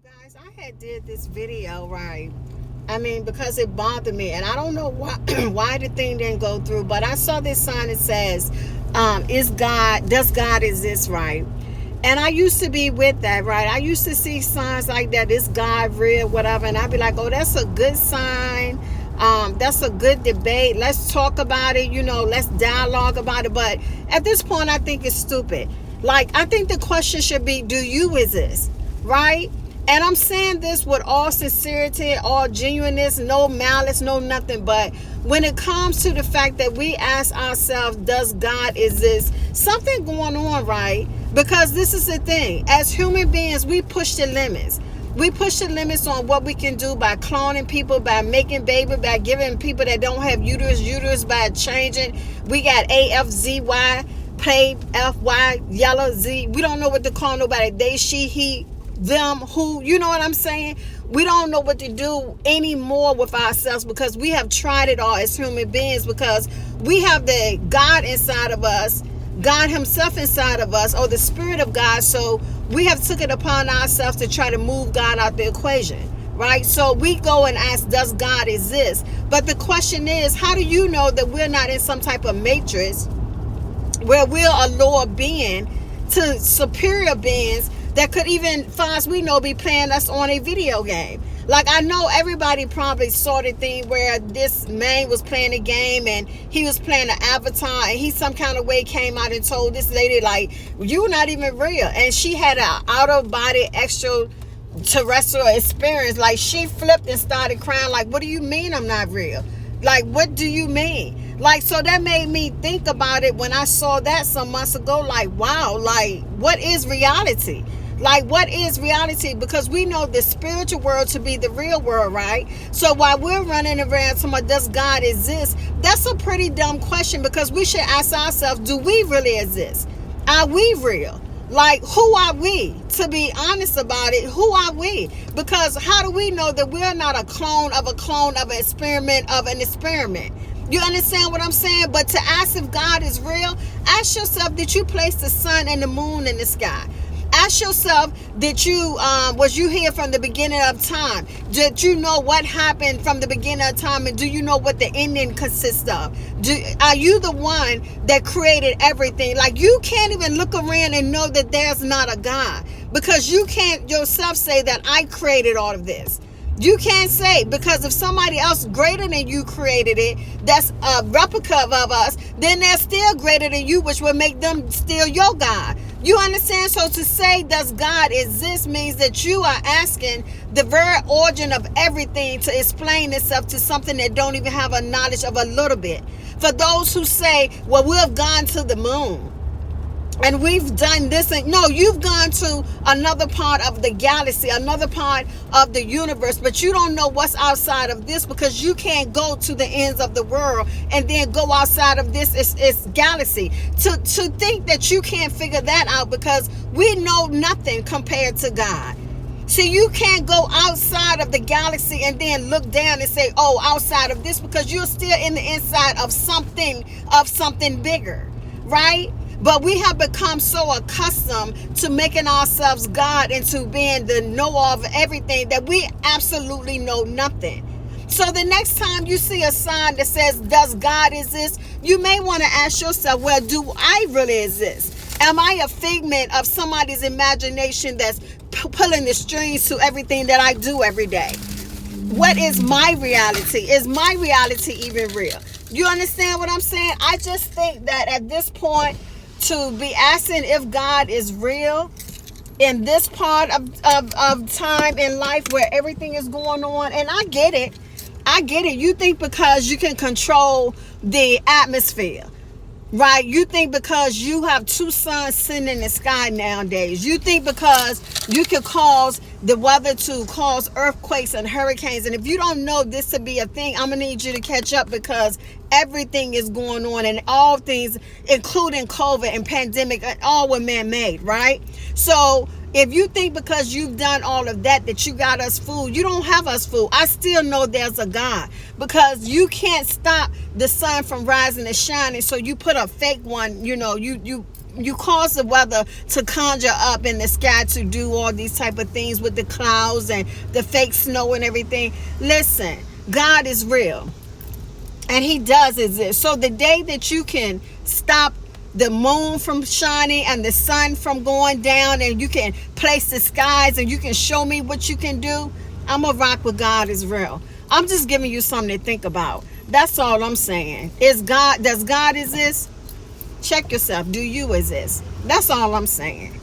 Guys, I had did this video, right? I mean, because it bothered me, and I don't know why why the thing didn't go through, but I saw this sign that says, does God exist, right? And I used to be with that, right? I used to see signs like that, is God real, whatever, and I'd be like, oh, that's a good sign. That's a good debate. Let's talk about it, let's dialogue about it. But at this point, I think it's stupid. Like, I think the question should be, do you exist, right? And I'm saying this with all sincerity, all genuineness, no malice, no nothing. But when it comes to the fact that we ask ourselves, does God exist? Something going on, right? Because this is the thing. As human beings, we push the limits. We push the limits on what we can do by cloning people, by making baby, by giving people that don't have uterus, by changing. We got AFZY, play FY, yellow Z. We don't know what to call nobody. They, she, he, them, who, you know what I'm saying? We don't know what to do anymore with ourselves because we have tried it all as human beings, because we have the God inside of us, God himself inside of us, or the Spirit of God. So we have took it upon ourselves to try to move God out the equation, right? So we go and ask, does God exist? But the question is, how do you know that we're not in some type of matrix where we're a lower being to superior beings that could even, far as we know, be playing us on a video game? Like, I know everybody probably saw the thing where this man was playing a game and he was playing an avatar, and he some kind of way came out and told this lady, like, you're not even real. And she had an out-of-body extraterrestrial experience. Like, she flipped and started crying, like, what do you mean I'm not real? Like, what do you mean? Like, so that made me think about it when I saw that some months ago. Like, wow, like, what is reality? Like, what is reality? Because we know the spiritual world to be the real world, right? So while we're running around talking about, does God exist? That's a pretty dumb question, because we should ask ourselves, do we really exist? Are we real? Like, who are we? To be honest about it, who are we? Because how do we know that we're not a clone of an experiment of an experiment? You understand what I'm saying? But to ask if God is real, ask yourself, did you place the sun and the moon in the sky? Ask yourself, was you here from the beginning of time? Did you know what happened from the beginning of time? And do you know what the ending consists of? Are you the one that created everything? Like, you can't even look around and know that there's not a God, because you can't yourself say that I created all of this. You can't say, because if somebody else greater than you created it, that's a replica of us, then they're still greater than you, which will make them still your God. You understand? So to say, does God exist, means that you are asking the very origin of everything to explain itself to something that don't even have a knowledge of a little bit. For those who say, well, we've gone to the moon and we've done this, and no, you've gone to another part of the galaxy, another part of the universe, but you don't know what's outside of this, because you can't go to the ends of the world and then go outside of this is galaxy. To think that you can't figure that out, because we know nothing compared to God. See, you can't go outside of the galaxy and then look down and say, oh, outside of this, because you're still in the inside of something bigger, right? But we have become so accustomed to making ourselves God and to being the know of everything that we absolutely know nothing. So the next time you see a sign that says, does God exist? You may want to ask yourself, well, do I really exist? Am I a figment of somebody's imagination that's pulling the strings to everything that I do every day? What is my reality? Is my reality even real? You understand what I'm saying? I just think that at this point, to be asking if God is real in this part of time in life where everything is going on, and I get it. You think because you can control the atmosphere, right? You think because you have two suns sitting in the sky nowadays. You think because you can cause the weather to cause earthquakes and hurricanes. And if you don't know this to be a thing, I'm going to need you to catch up, because everything is going on, and all things, including COVID and pandemic, all were man-made, right? So if you think because you've done all of that you got us fooled, you don't have us fooled. I still know there's a God, because you can't stop the sun from rising and shining. So you put a fake one, you you cause the weather to conjure up in the sky to do all these type of things with the clouds and the fake snow and everything. Listen, God is real, and he does exist. So the day that you can stop the moon from shining and the sun from going down, and you can place the skies and you can show me what you can do, I'm gonna rock with God is real. I'm just giving you something to think about. That's all I'm saying. Does God exist? Check yourself. Do you exist? That's all I'm saying.